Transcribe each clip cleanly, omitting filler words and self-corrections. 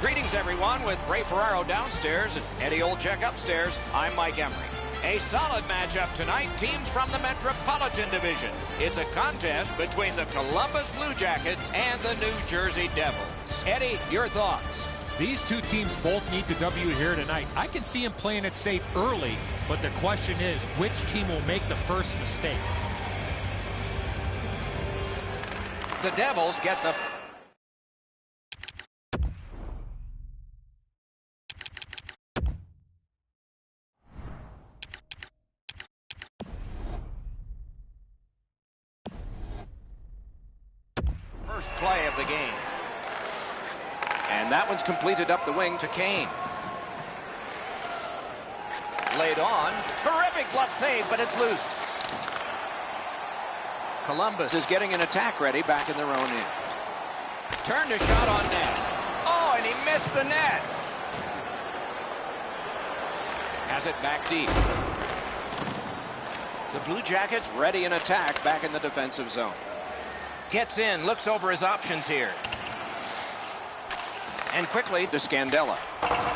Greetings, everyone, with Ray Ferraro downstairs and Eddie Olczyk upstairs. I'm Mike Emery. A solid matchup tonight, teams from the Metropolitan Division. It's a contest between the Columbus Blue Jackets and the New Jersey Devils. Eddie, your thoughts? These two teams both need the W here tonight. I can see them playing it safe early, but the question is, which team will make the first mistake? The Devils get the... first play of the game. And that one's completed up the wing to Kane. Laid on. Terrific glove save, but it's loose. Columbus is getting an attack ready back in their own end. Turned a shot on net. Oh, and he missed the net. Has it back deep. The Blue Jackets ready an attack back in the defensive zone. Gets in, looks over his options here. And quickly to Scandella.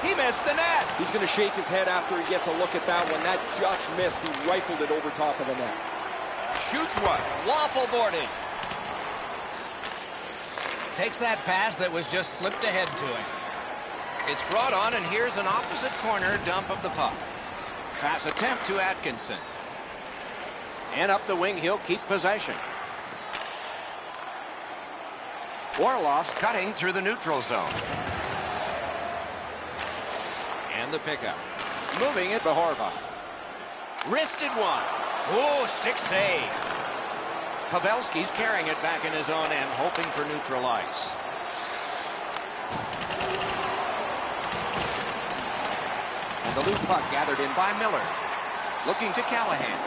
He missed the net. He's going to shake his head after he gets a look at that one. That just missed. He rifled it over top of the net. Shoots one. Waffle boarded. Takes that pass that was just slipped ahead to him. It's brought on, and here's an opposite corner dump of the puck. Pass attempt to Atkinson. And up the wing, he'll keep possession. Orlov's cutting through the neutral zone. And the pickup. Moving it to Horvath. Wristed one. Oh, stick save. Pavelski's carrying it back in his own end, hoping for neutral ice. And the loose puck gathered in by Miller. Looking to Callahan.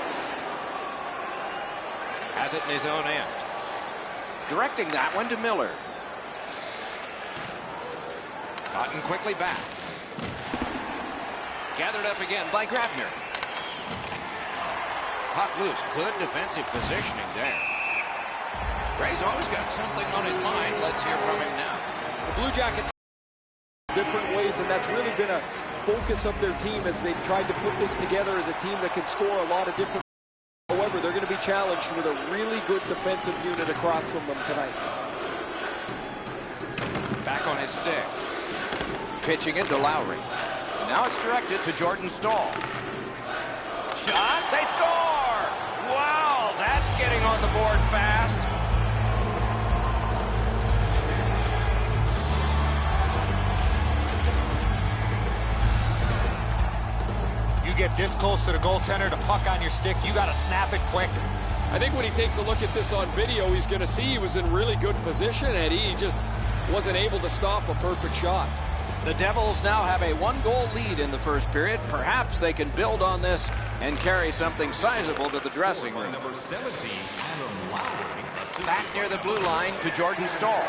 Has it in his own end. Directing that one to Miller. Gotten quickly back. Gathered up again by Grabner. Puck loose. Good defensive positioning there. Ray's always got something on his mind. Let's hear from him now. The Blue Jackets different ways, and that's really been a focus of their team as they've tried to put this together as a team that can score a lot of different. However, they're going to be challenged with a really good defensive unit across from them tonight. Back on his stick. Pitching it to Lowry. Now it's directed to Jordan Staal. Shot. They score! Wow, that's getting on the board fast. You get this close to the goaltender, the puck on your stick, you got to snap it quick. I think when he takes a look at this on video, he's going to see he was in really good position, Eddie. He just wasn't able to stop a perfect shot. The Devils now have a one-goal lead in the first period. Perhaps they can build on this and carry something sizable to the dressing room. Back near the blue line to Jordan Staal.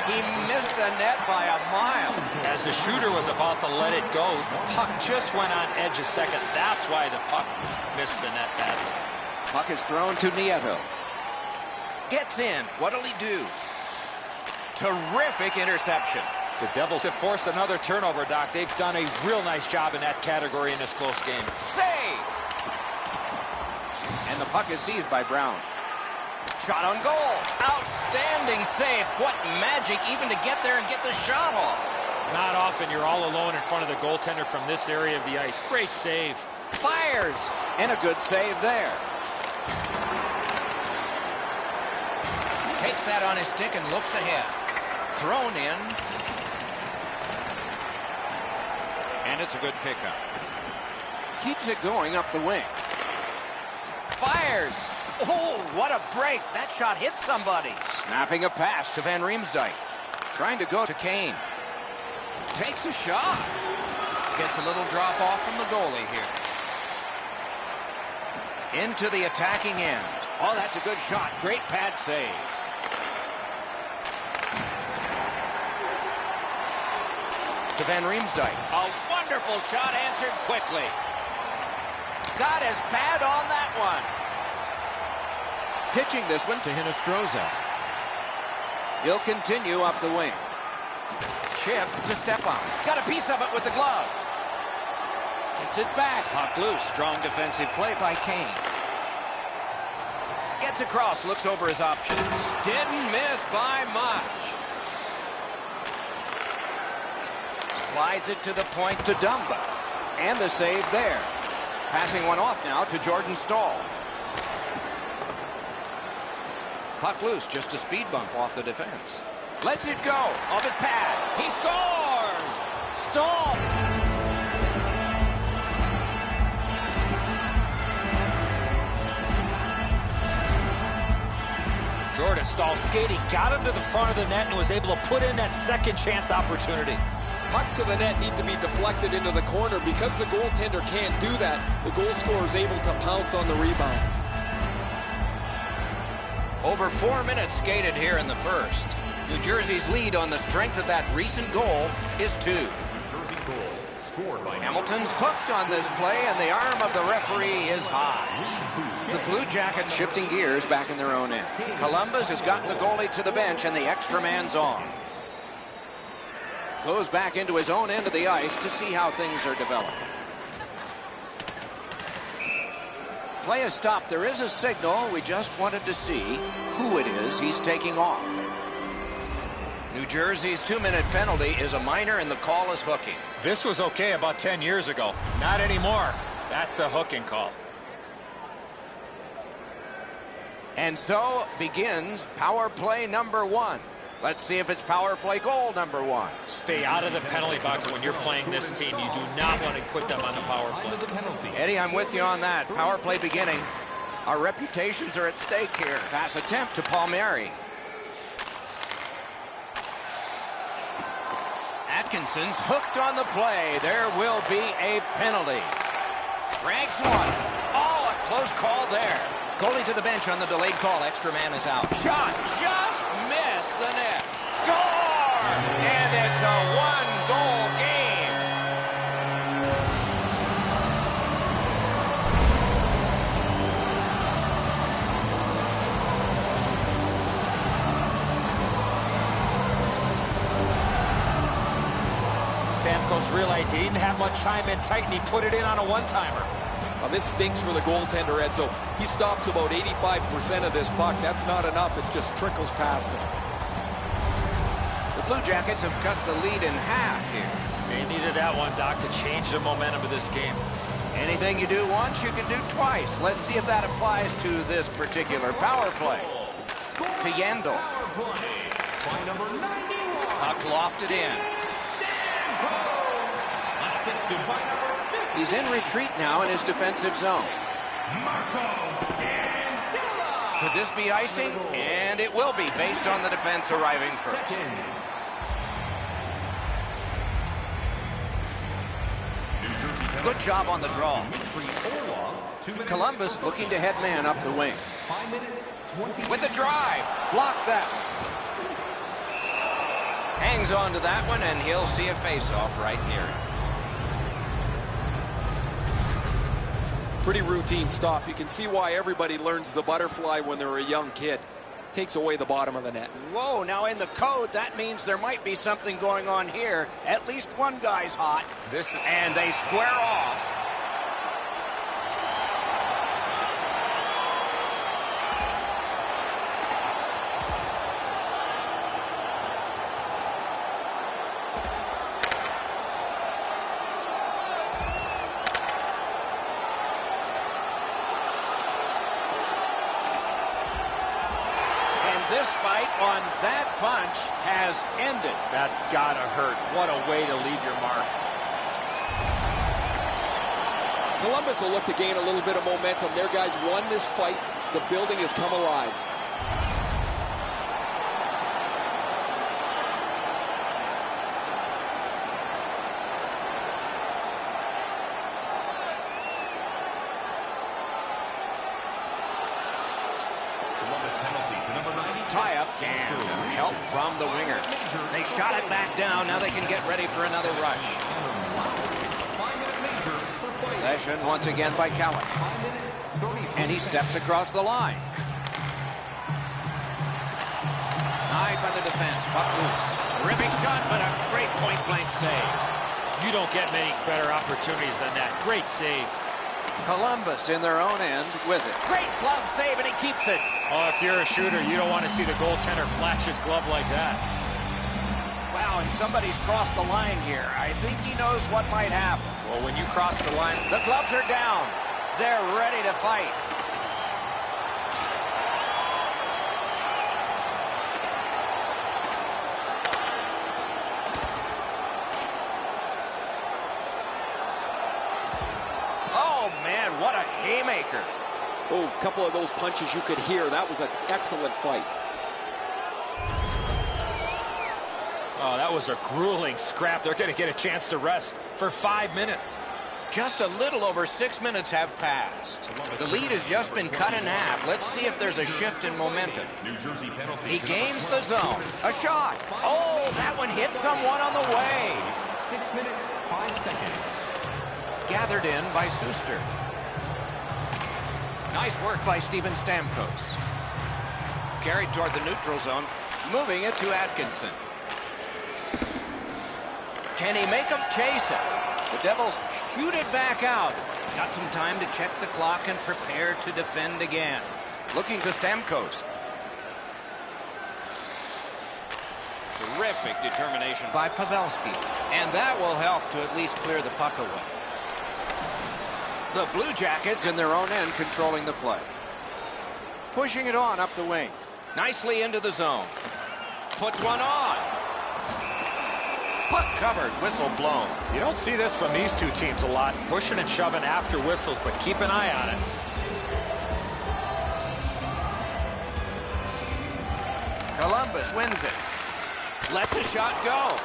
He missed the net by a mile. As the shooter was about to let it go, the puck just went on edge a second. That's why the puck missed the net badly. Puck is thrown to Nieto. Gets in. What'll he do? Terrific interception. The Devils have forced another turnover, Doc. They've done a real nice job in that category in this close game. Save! And the puck is seized by Brown. Shot on goal. Outstanding save. What magic even to get there and get the shot off. Not often you're all alone in front of the goaltender from this area of the ice. Great save. Fires. And a good save there. Takes that on his stick and looks ahead. Thrown in. And it's a good pickup. Keeps it going up the wing. Fires. Oh, what a break. That shot hit somebody. Snapping a pass to Van Riemsdyk. Trying to go to Kane. Takes a shot. Gets a little drop off from the goalie here. Into the attacking end. Oh, that's a good shot. Great pad save. To Van Riemsdyk. A wonderful shot answered quickly. Got his pad on that one. Pitching this one to Hinostroza. He'll continue up the wing. Chip to Stepan. Got a piece of it with the glove. Gets it back. Puck loose. Strong defensive play by Kane. Gets across. Looks over his options. Didn't miss by much. Slides it to the point to Dumba. And the save there. Passing one off now to Jordan Staal. Puck loose, just a speed bump off the defense. Lets it go off his pad. He scores! Stall! Jordan Stahl skating, got him to the front of the net and was able to put in that second chance opportunity. Pucks to the net need to be deflected into the corner. Because the goaltender can't do that, the goal scorer is able to pounce on the rebound. Over 4 minutes skated here in the first. New Jersey's lead on the strength of that recent goal is 2. Hamilton's hooked on this play, and the arm of the referee is high. The Blue Jackets shifting gears back in their own end. Columbus has gotten the goalie to the bench, and the extra man's on. Goes back into his own end of the ice to see how things are developing. Play is stopped. There is a signal. We just wanted to see who it is he's taking off. New Jersey's 2-minute penalty is a minor, and the call is hooking. This was okay about 10 years ago. Not anymore. That's a hooking call. And so begins power play number 1. Let's see if it's power play goal number 1. Stay out of the penalty box when you're playing this team. You do not want to put them on the power play. Eddie, I'm with you on that. Power play beginning. Our reputations are at stake here. Pass attempt to Palmieri. Atkinson's hooked on the play. There will be a penalty. Ranks one. Oh, a close call there. Goalie to the bench on the delayed call. Extra man is out. Shot just missed the net. Score! And it's a one-goal game. Stamkos realized he didn't have much time in tight, and he put it in on a one-timer. Now this stinks for the goaltender, Edzo. He stops about 85% of this puck. That's not enough. It just trickles past him. The Blue Jackets have cut the lead in half here. They needed that one, Doc, to change the momentum of this game. Anything you do once, you can do twice. Let's see if that applies to this particular power play. To Yandel. Puck lofted in. He's in retreat now in his defensive zone. Could this be icing? And it will be, based on the defense arriving first. Good job on the draw. Columbus looking to head man up the wing. With a drive. Block that. Hangs on to that one, and he'll see a face-off right here. Pretty routine stop. You can see why everybody learns the butterfly when they're a young kid. Takes away the bottom of the net. Whoa, now in the code, that means there might be something going on here. At least one guy's hot. And they square off. This fight on that punch has ended. That's gotta hurt. What a way to leave your mark. Columbus will look to gain a little bit of momentum. Their guys won this fight. The building has come alive. Tie-up and help from the winger. They shot it back down. Now they can get ready for another rush. Possession once again by Cowan. And he steps across the line. High by the defense. Puck loose. Terrific shot, but a great point-blank save. You don't get many better opportunities than that. Great save. Columbus in their own end with it. Great glove save, and he keeps it. Oh, if you're a shooter, you don't want to see the goaltender flash his glove like that. Wow, and somebody's crossed the line here. I think he knows what might happen. Well, when you cross the line... The gloves are down. They're ready to fight. playmaker. Oh, a couple of those punches you could hear. That was an excellent fight. Oh, that was a grueling scrap. They're going to get a chance to rest for 5 minutes. Just a little over 6 minutes have passed. The lead has just been cut in half. Let's see if there's a shift in momentum. He gains the zone. A shot. Oh, that one hit someone on the way. 6 minutes, 5 seconds. Gathered in by Suster. Nice work by Steven Stamkos. Carried toward the neutral zone. Moving it to Atkinson. Can he make him chase it? The Devils shoot it back out. Got some time to check the clock and prepare to defend again. Looking to Stamkos. Terrific determination by Pavelski. And that will help to at least clear the puck away. The Blue Jackets in their own end controlling the play. Pushing it on up the wing. Nicely into the zone. Puts one on. Puck covered, whistle blown. You don't see this from these two teams a lot. Pushing and shoving after whistles, but keep an eye on it. Columbus wins it. Lets a shot go.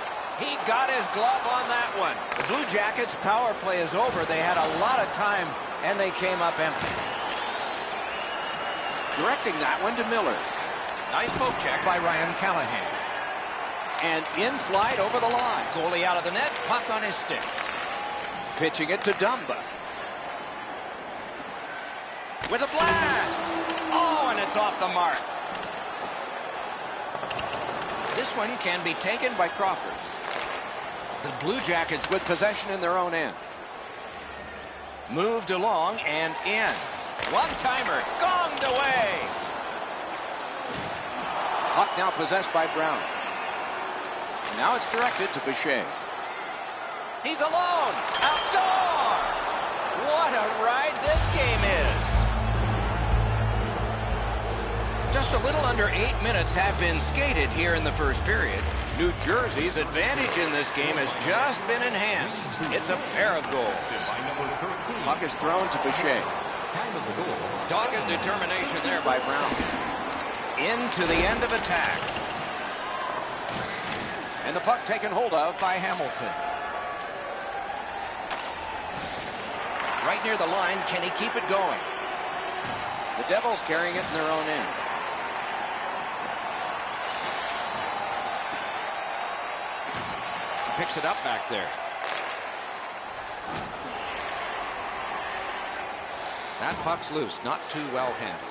He got his glove on that one. The Blue Jackets' power play is over. They had a lot of time, and they came up empty. Directing that one to Miller. Nice poke check by Ryan Callahan. And in flight over the line. Goalie out of the net, puck on his stick. Pitching it to Dumba. With a blast! Oh, and it's off the mark. This one can be taken by Crawford. The Blue Jackets with possession in their own end. Moved along and in. One-timer, gonged away. Puck now possessed by Brown. Now it's directed to Boucher. He's alone. Outdoor. What a ride this game is. Just a little under 8 minutes have been skated here in the first period. New Jersey's advantage in this game has just been enhanced. It's a pair of goals. Puck is thrown to Boucher. Dogged determination there by Brown. Into the end of attack. And the puck taken hold of by Hamilton. Right near the line, can he keep it going? The Devils carrying it in their own end. Picks it up back there. That puck's loose, not too well handled.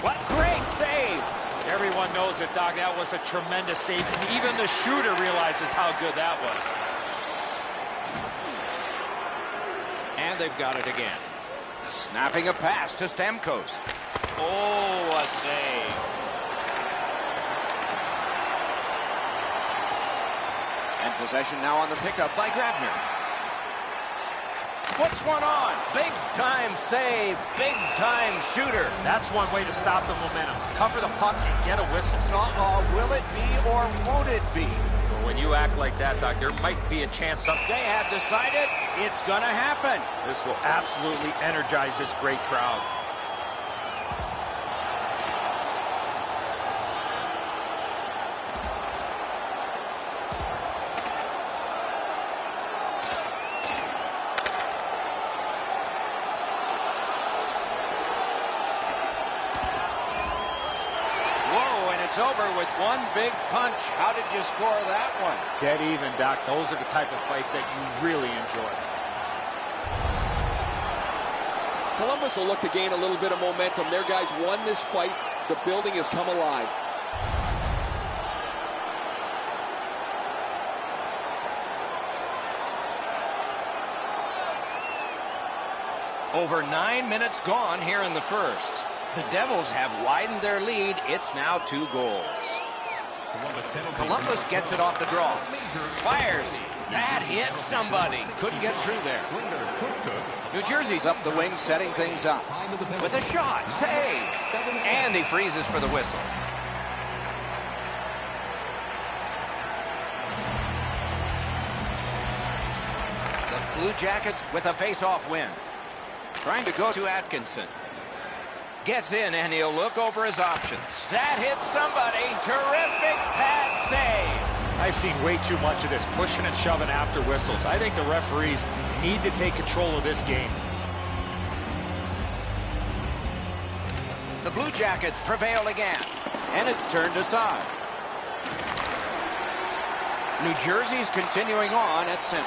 What great save! Everyone knows it, Doc. That was a tremendous save, and even the shooter realizes how good that was. And they've got it again. Snapping a pass to Stamkos. Oh, a save. And possession now on the pickup by Grabner. Puts one on. Big-time save. Big-time shooter. That's one way to stop the momentum. Cover the puck and get a whistle. Will it be or won't it be? Well, when you act like that, Doc, there might be a chance something. They have decided it's going to happen. This will absolutely energize this great crowd. It's over with one big punch. How did you score that one? Dead even, Doc. Those are the type of fights that you really enjoy. Columbus will look to gain a little bit of momentum. Their guys won this fight. The building has come alive. Over 9 minutes gone here in the first. The Devils have widened their lead. It's now 2 goals. Columbus gets it off the draw. Fires. That hit somebody. Couldn't get through there. New Jersey's up the wing, setting things up. With a shot. Save. And he freezes for the whistle. The Blue Jackets with a face-off win. Trying to go to Atkinson. Gets in, and he'll look over his options. That hits somebody. Terrific pad save. I've seen way too much of this, pushing and shoving after whistles. I think the referees need to take control of this game. The Blue Jackets prevail again, and it's turned aside. New Jersey's continuing on at center.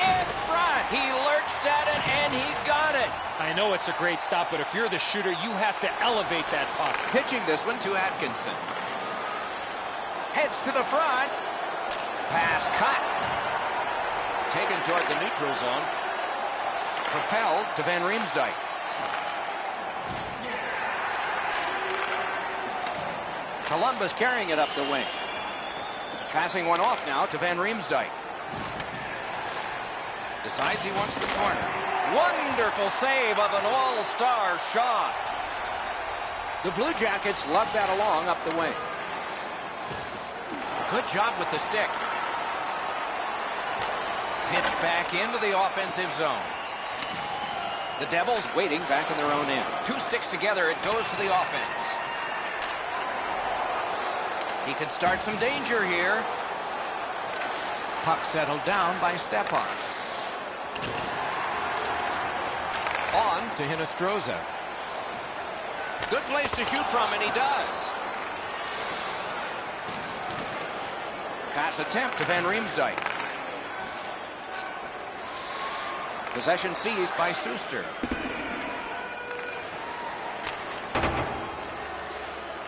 In front, he lurched at it, and he got it. I know it's a great stop, but if you're the shooter, you have to elevate that puck. Pitching this one to Atkinson. Heads to the front. Pass cut. Taken toward the neutral zone. Propelled to Van Riemsdyk. Columbus carrying it up the wing. Passing one off now to Van Riemsdyk. Decides he wants the corner. Wonderful save of an all-star shot. The Blue Jackets lug that along up the wing. Good job with the stick. Pitch back into the offensive zone. The Devils waiting back in their own end. Two sticks together, it goes to the offense. He could start some danger here. Puck settled down by Stepan. On to Hinostroza. Good place to shoot from, and he does. Pass attempt to Van Riemsdyk. Possession seized by Suster.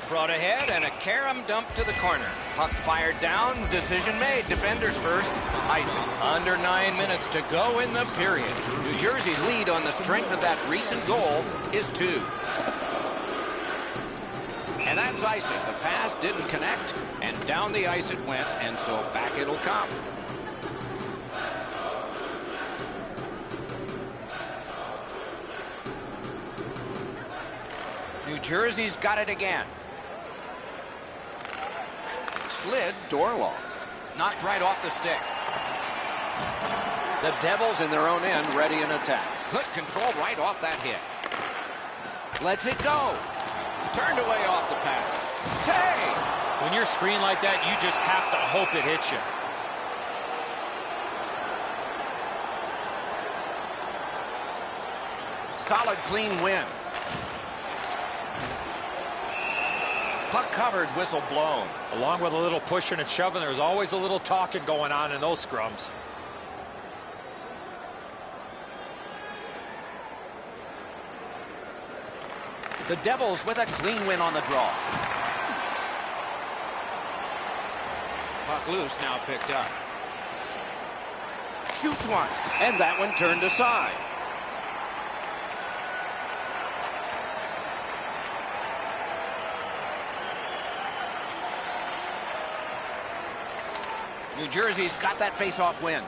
Brought ahead, and a carom dump to the corner. Puck fired down, decision made. Defenders first, icing. Under 9 minutes to go in the period. New Jersey's lead on the strength of that recent goal is 2. And that's icing. The pass didn't connect, and down the ice it went, and so back it'll come. New Jersey's got it again. Slid Dorlaw. Knocked right off the stick. The Devils in their own end ready in attack. Good control right off that hit. Lets it go. Turned away off the pass. Save! When you're screened like that, you just have to hope it hits you. Solid, clean win. Puck covered, whistle blown. Along with a little pushing and shoving, there's always a little talking going on in those scrums. The Devils with a clean win on the draw. Puck loose, now picked up. Shoots one, and that one turned aside. New Jersey's got that face-off win.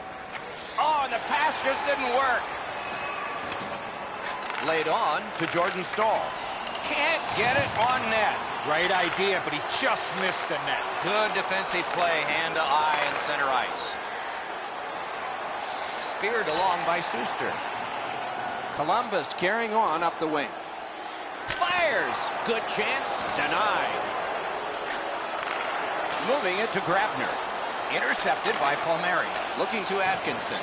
Oh, and the pass just didn't work. Laid on to Jordan Staal. Can't get it on net. Right idea, but he just missed the net. Good defensive play, hand to eye and center ice. Speared along by Suster. Columbus carrying on up the wing. Fires! Good chance, denied. Moving it to Grabner. Intercepted by Palmieri. Looking to Atkinson.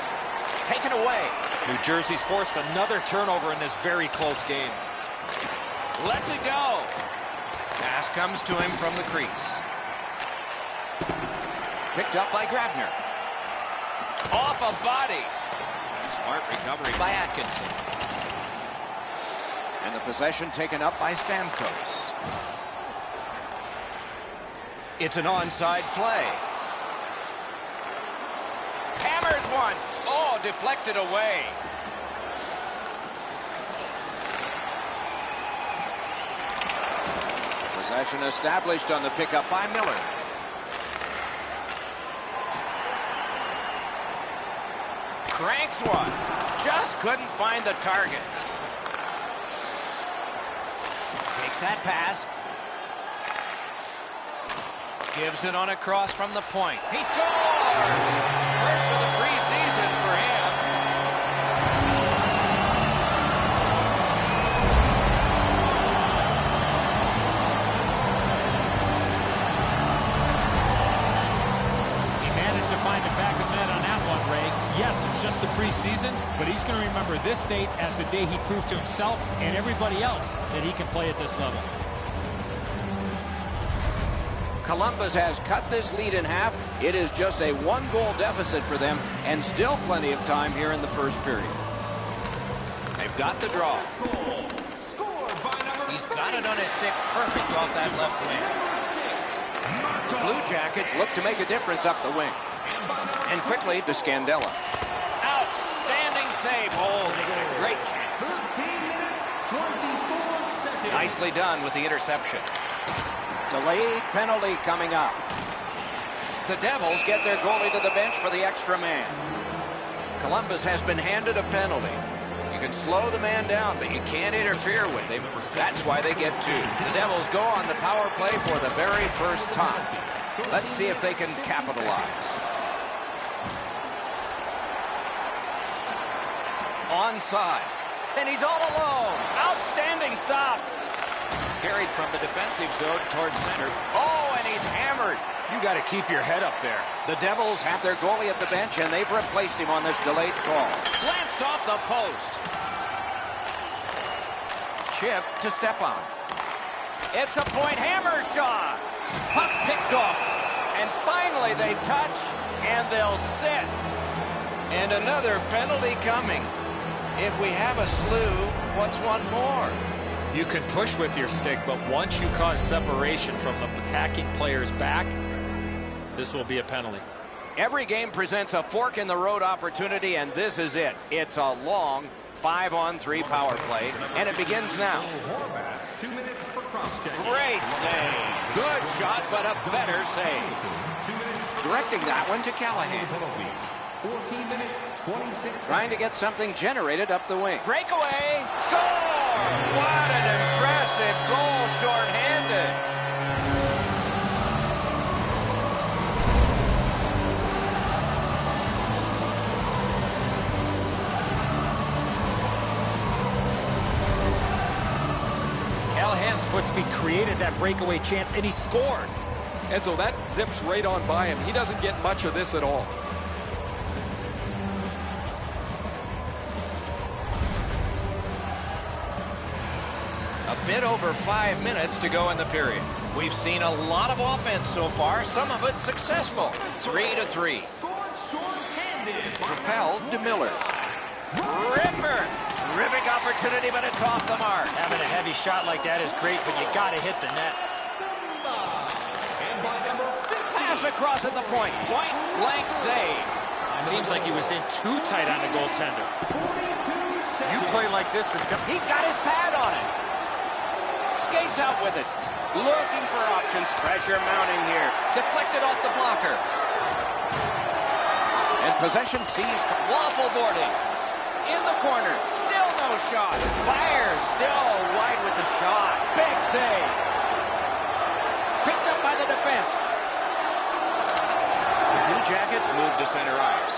Taken away. New Jersey's forced another turnover in this very close game. Lets it go. Pass comes to him from the crease. Picked up by Grabner. Off a body. Smart recovery by Atkinson. And the possession taken up by Stamkos. It's an onside play. Hammers one. Oh, deflected away. Possession established on the pickup by Miller. Cranks one. Just couldn't find the target. Takes that pass. Gives it on a cross from the point. He scores! First of the preseason for him. just the preseason, but he's going to remember this date as the day he proved to himself and everybody else that he can play at this level. Columbus has cut this lead in half. It is just a one-goal deficit for them, and still plenty of time here in the first period. They've got the draw. He's got it on his stick perfect off that left wing. The Blue Jackets look to make a difference up the wing. And quickly to Scandella. Outstanding save. Oh, they get a great chance. 13 minutes, 24 seconds. Nicely done with the interception. Delayed penalty coming up. The Devils get their goalie to the bench for the extra man. Columbus has been handed a penalty. You can slow the man down, but you can't interfere with him. That's why they get two. The Devils go on the power play for the very first time. Let's see if they can capitalize. Onside. And he's all alone. Outstanding stop. Carried from the defensive zone towards center. Oh, and he's hammered. You got to keep your head up there. The Devils have their goalie at the bench, and they've replaced him on this delayed call. Glanced off the post. Chip to step on. It's a point hammer shot. Puck picked off. And finally they touch, and they'll sit. And another penalty coming. If we have a slew, what's one more? You can push with your stick, but once you cause separation from the attacking player's back, this will be a penalty. Every game presents a fork-in-the-road opportunity, and this is it. It's a long 5-on-3 power play, and it begins now. 2 minutes for cross-check. Great save. Good shot, but a better save. 2 minutes. Directing that one to Callahan. 14 minutes, 26 Trying to get something generated up the wing. Breakaway. Score! What an impressive goal shorthanded. Callahan's foot speed created that breakaway chance, and he scored. And so that zips right on by him. He doesn't get much of this at all. A bit over 5 minutes to go in the period. We've seen a lot of offense so far, some of it successful. 3-3. Scored short-handed. Propelled to Miller. Ripper. Terrific opportunity, but it's off the mark. Having a heavy shot like that is great, but you got to hit the net. And by number 50. Pass across at the point. Point blank save. Seems like he was in too tight on the goaltender. 42 You play like this, and He got his pad on it. Skates out with it. Looking for options. Pressure mounting here. Deflected off the blocker. And possession seized. Waffle boarding. In the corner. Still no shot. Fires. Still wide with the shot. Big save. Picked up by the defense. The Blue Jackets move to center ice.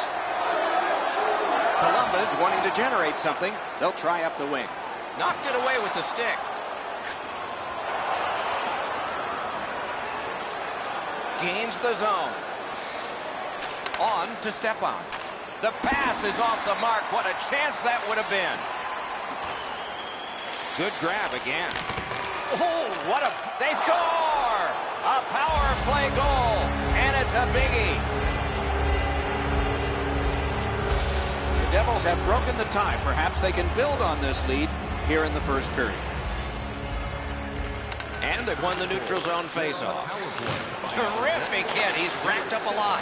Columbus wanting to generate something. They'll try up the wing. Knocked it away with the stick. Gains the zone. On to step on. The pass is off the mark. What a chance that would have been. Good grab again. Oh, what a... They score! A power play goal. And it's a biggie. The Devils have broken the tie. Perhaps they can build on this lead here in the first period. And they've won the neutral zone faceoff. Terrific hit. He's racked up a lot.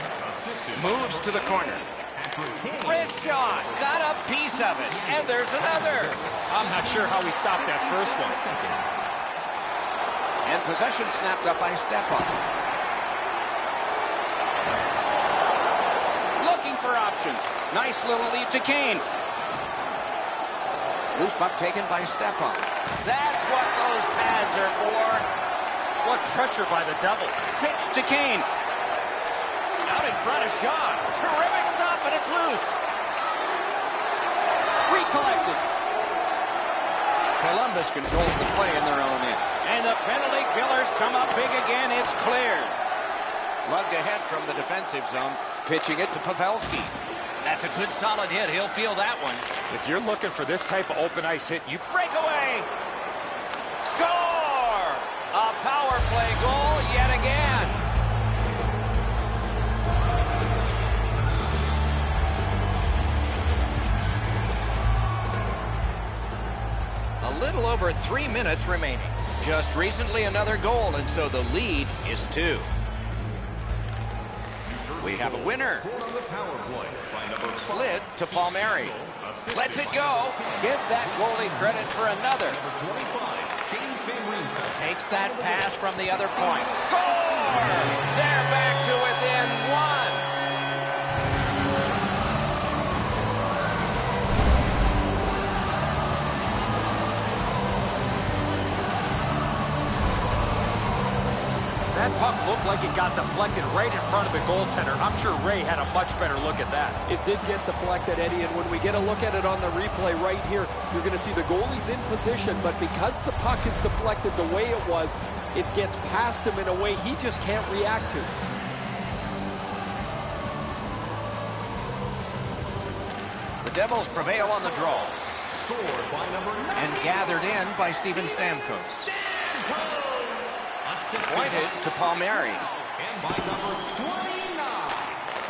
Moves to the corner. Wrist shot. Got a piece of it. And there's another. I'm not sure how he stopped that first one. And possession snapped up by Stepan. Looking for options. Nice little lead to Kane. Loose puck taken by Stepan. That's what those pads are for. What pressure by the Devils. Pitch to Kane. Out in front of shot. Terrific stop, but it's loose. Recollected. Columbus controls the play in their own end. And the penalty killers come up big again. It's cleared. Lugged ahead from the defensive zone. Pitching it to Pavelski. That's a good solid hit. He'll feel that one. If you're looking for this type of open ice hit, you Break away. Score! A power play goal yet again. A little over 3 minutes remaining. Just recently another goal, and so the lead is 2. We have a winner. Slid to Palmieri. Lets it go. Give that goalie credit for another. Takes that pass from the other point. Score! They're back to within 1. That puck looked like it got deflected right in front of the goaltender. I'm sure Ray had a much better look at that. It did get deflected, Eddie, and when we get a look at it on the replay right here, you're going to see the goalie's in position, but because the puck is deflected the way it was, it gets past him in a way he just can't react to. The Devils prevail on the draw. And gathered in by Steven Stamkos. Pointed to Palmieri.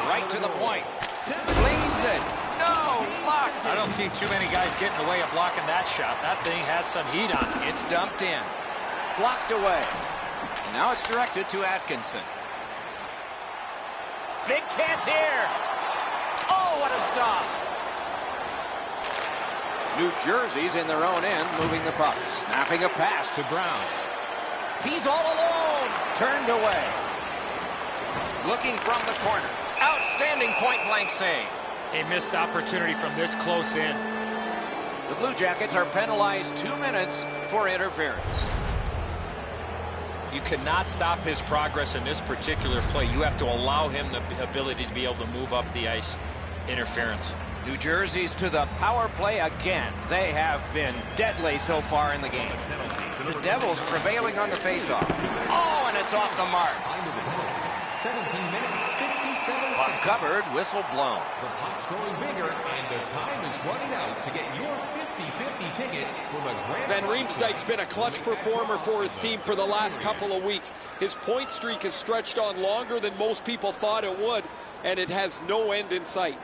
Right to the point. Flings it. No luck. I don't see too many guys getting in the way of blocking that shot. That thing had some heat on it. It's dumped in. Blocked away. Now it's directed to Atkinson. Big chance here. Oh, what a stop. New Jersey's in their own end, moving the puck. Snapping a pass to Brown. He's all alone. Turned away. Looking from the corner. Outstanding point-blank save. A missed opportunity from this close in. The Blue Jackets are penalized 2 minutes for interference. You cannot stop his progress in this particular play. You have to allow him the ability to be able to move up the ice. Interference. New Jersey's to the power play again. They have been deadly so far in the game. The Devils prevailing on the faceoff. Oh, and it's off the mark. 17 minutes, 57 Puck seconds. covered, whistle blown. The puck's going bigger, and the time is running out to get your 50-50 tickets for the Grand Van Prix. Riemsdyk's been a clutch performer for his team for the last couple of weeks. His point streak has stretched on longer than most people thought it would, and it has no end in sight.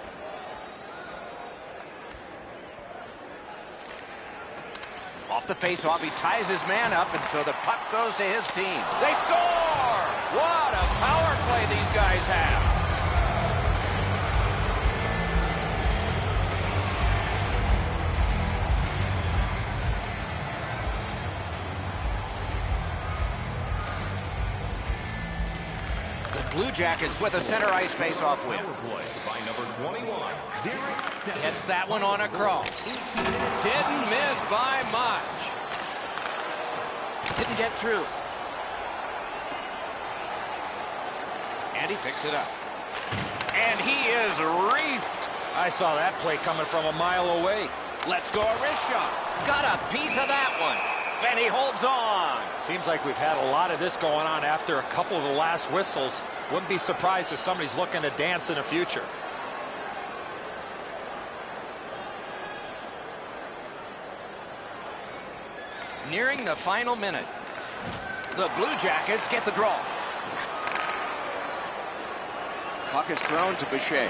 Off the face-off, he ties his man up, and so the puck goes to his team. They score! What a power play these guys have. The Blue Jackets with a center ice face-off win. By number 21, Gets that one on across. Didn't miss by much. Didn't get through. And he picks it up. And he is reefed. I saw that play coming from a mile away. Let's go a wrist shot. Got a piece of that one. And he holds on. Seems like we've had a lot of this going on after a couple of the last whistles. Wouldn't be surprised if somebody's looking to dance in the future. Nearing the final minute. The Blue Jackets get the draw. Puck is thrown to Boucher.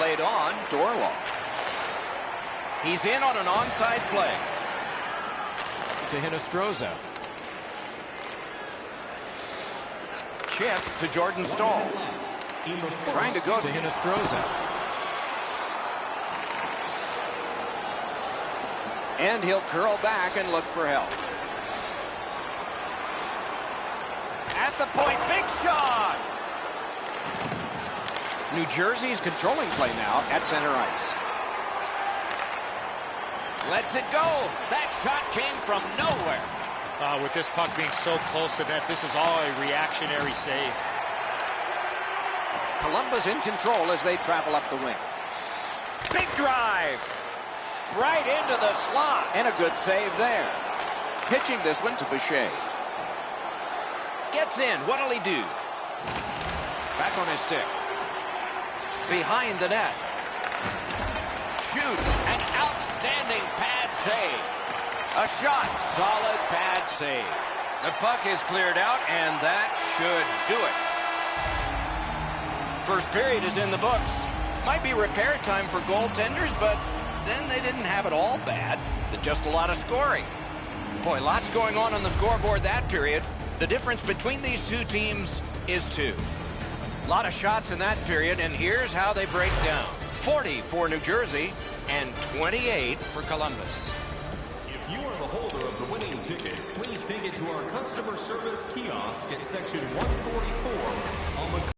Laid on, Dorlaw. He's in on an onside play. To Hinostroza. Chip to Jordan Stahl. Trying to go to Hinostroza. And he'll curl back and look for help. At the point, big shot! New Jersey's controlling play now at center ice. Lets it go. That shot came from nowhere. With this puck being so close to net, this is all a reactionary save. Columbus in control as they travel up the wing. Big drive. Right into the slot. And a good save there. Pitching this one to Boucher. Gets in. What'll he do? Back on his stick. Behind the net. Shoots. An outstanding pad save. A shot. Solid pad save. The puck is cleared out, and that should do it. First period is in the books. Might be repair time for goaltenders, but then they didn't have it all bad. Just a lot of scoring. Boy, lots going on the scoreboard that period. The difference between these two teams is 2. A lot of shots in that period, and here's how they break down. 40 for New Jersey and 28 for Columbus. If you are the holder of the winning ticket, please take it to our customer service kiosk at section 144 on the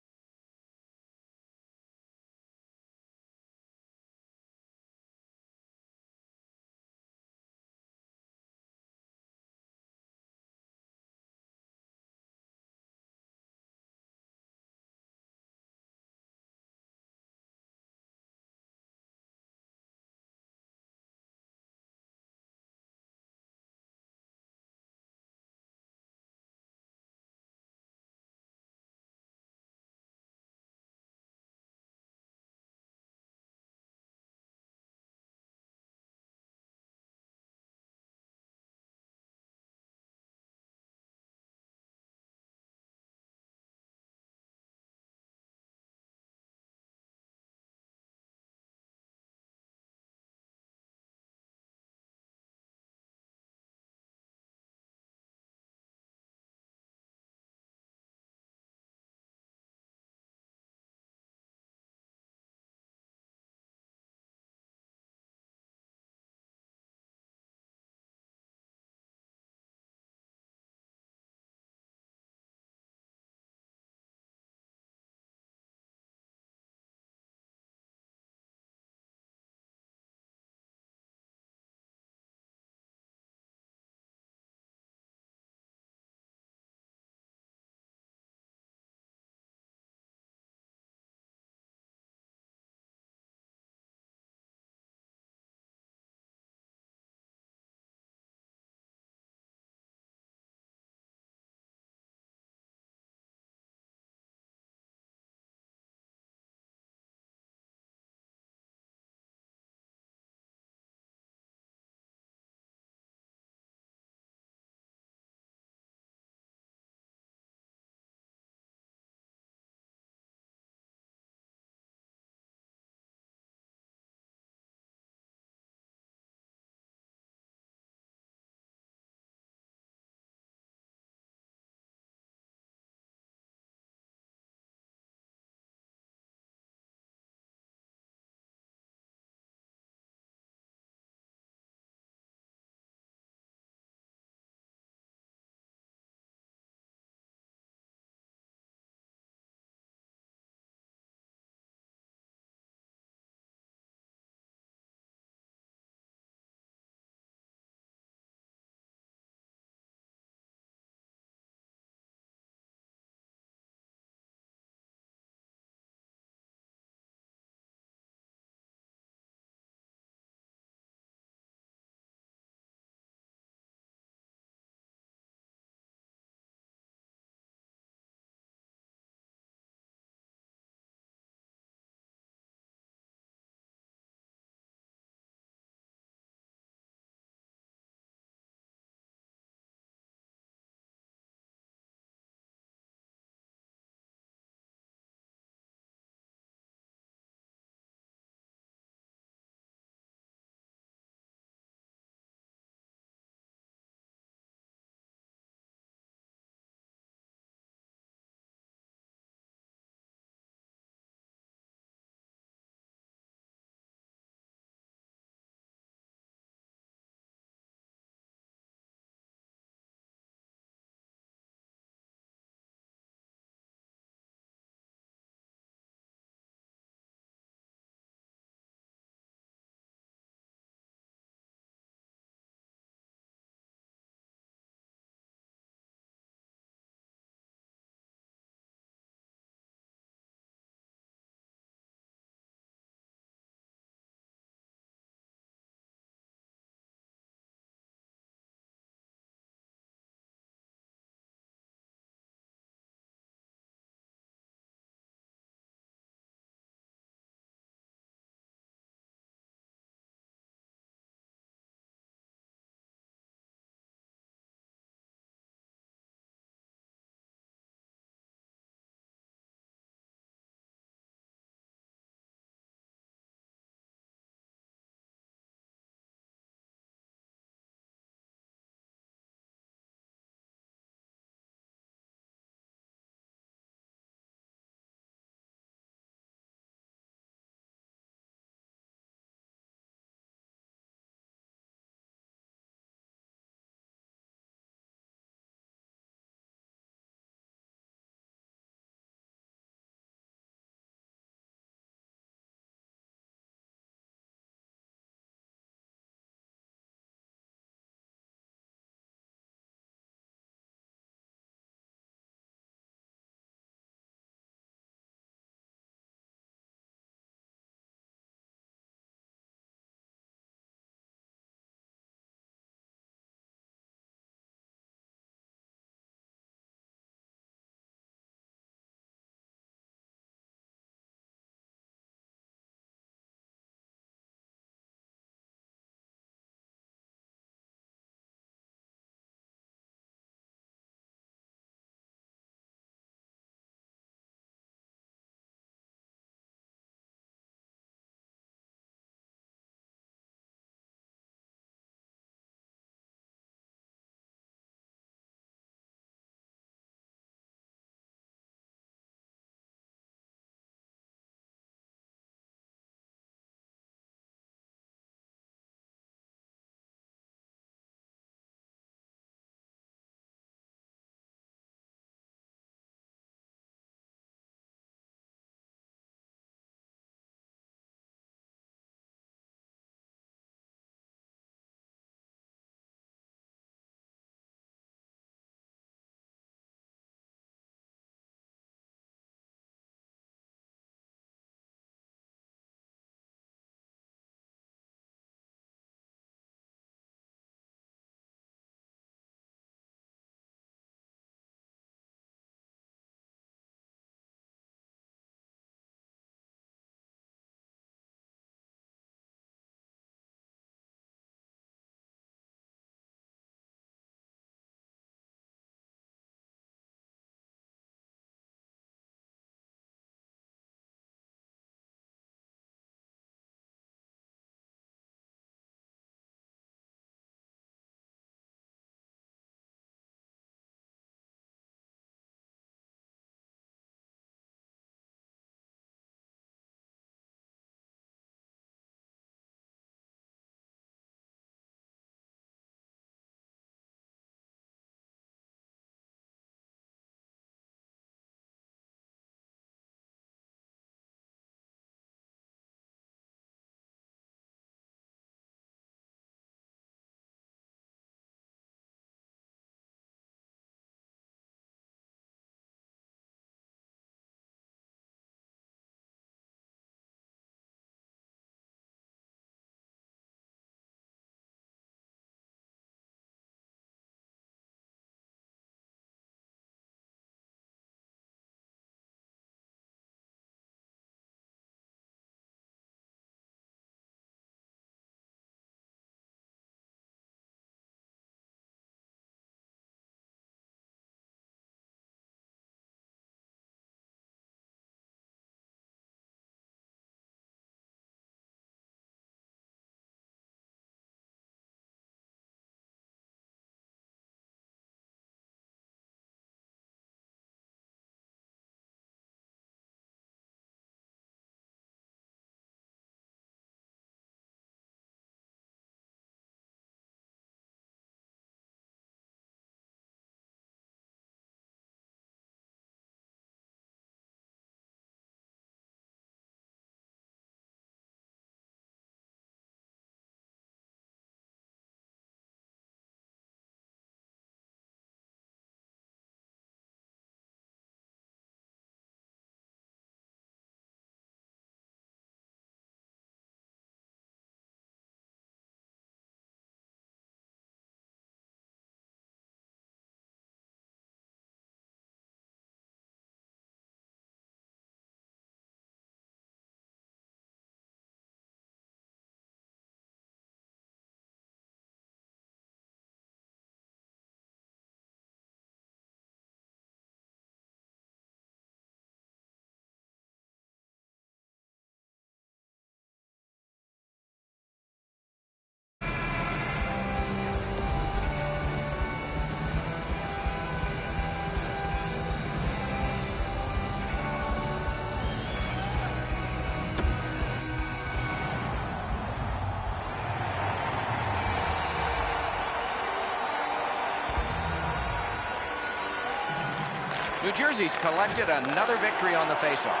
New Jersey's collected another victory on the faceoff.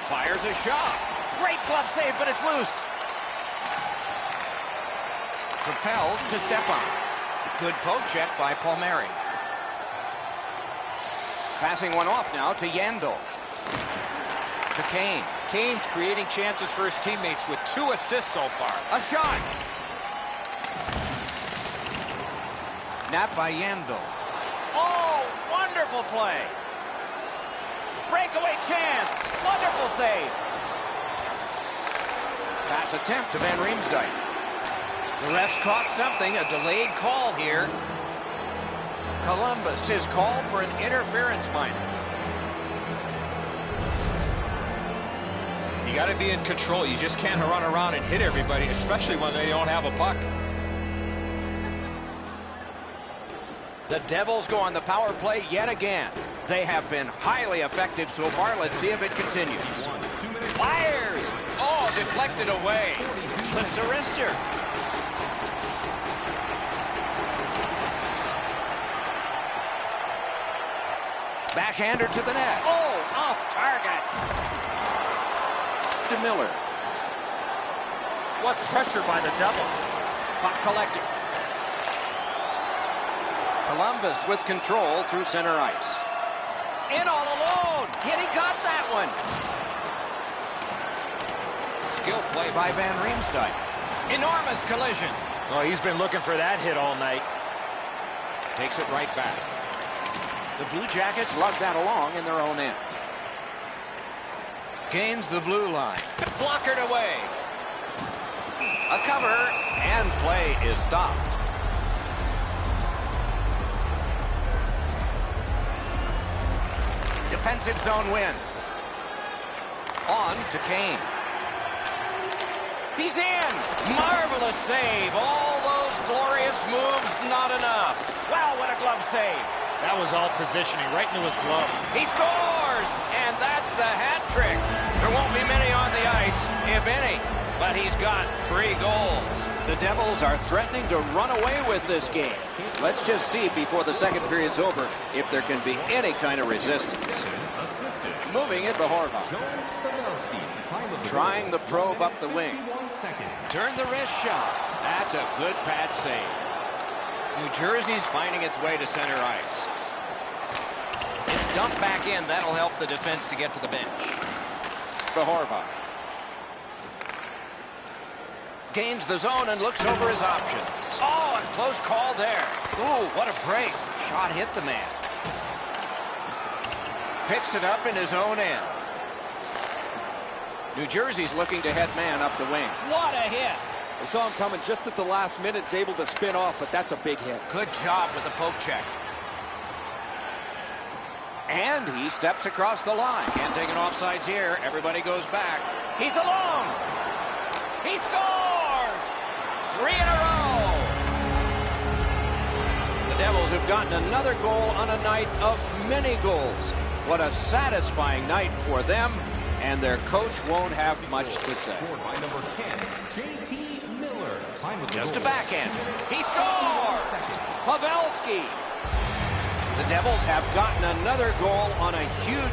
Fires a shot. Great glove save, but it's loose. Propelled to Stepan. Good poke check by Palmieri. Passing one off now to Yandel. To Kane. Kane's creating chances for his teammates with 2 assists so far. A shot. Napped by Yandel. Oh, wonderful play. Breakaway chance. Wonderful save. Pass attempt to Van Riemsdyk. The refs caught something, a delayed call here. Columbus is called for an interference minor. You got to be in control. You just can't run around and hit everybody, especially when they don't have a puck. The Devils go on the power play yet again. They have been highly effective so far. Let's see if it continues. Fires! Oh, deflected away. Flips a wrister. Backhander to the net. Oh, off target. To Miller. What pressure by the Devils. Puck collected. Columbus with control through center ice. In all alone. He caught that one. Skill play by Van Riemsdyk. Enormous collision. Oh, he's been looking for that hit all night. Takes it right back. The Blue Jackets lug that along in their own end. Gains the blue line. Blockered away. A cover, and play is stopped. Defensive zone win. On to Kane. He's in. Marvelous save. All those glorious moves, not enough. Wow, what a glove save. That was all positioning, right into his glove. He scores, and that's the hat trick. There won't be many on the ice, if any, but he's got 3 goals. The Devils are threatening to run away with this game. Let's just see before the second period's over if there can be any kind of resistance. Moving it to Horvath. Trying the probe up the wing. Turn the wrist shot. That's a good pad save. New Jersey's finding its way to center ice. It's dumped back in. That'll help the defense to get to the bench. The Horvath. Gains the zone and looks over his options. Oh, a close call there. Ooh, what a break. Shot hit the man. Picks it up in his own end. New Jersey's looking to head man up the wing. What a hit. They saw him coming just at the last minute. He's able to spin off, but that's a big hit. Good job with the poke check. And he steps across the line. Can't take an offsides here. Everybody goes back. He's alone. He scores! 3 in a row. The Devils have gotten another goal on a night of many goals. What a satisfying night for them, and their coach won't have much to say. By number 10, J.T. Miller. Just a backhand. He scores! Pavelski. The Devils have gotten another goal on a huge...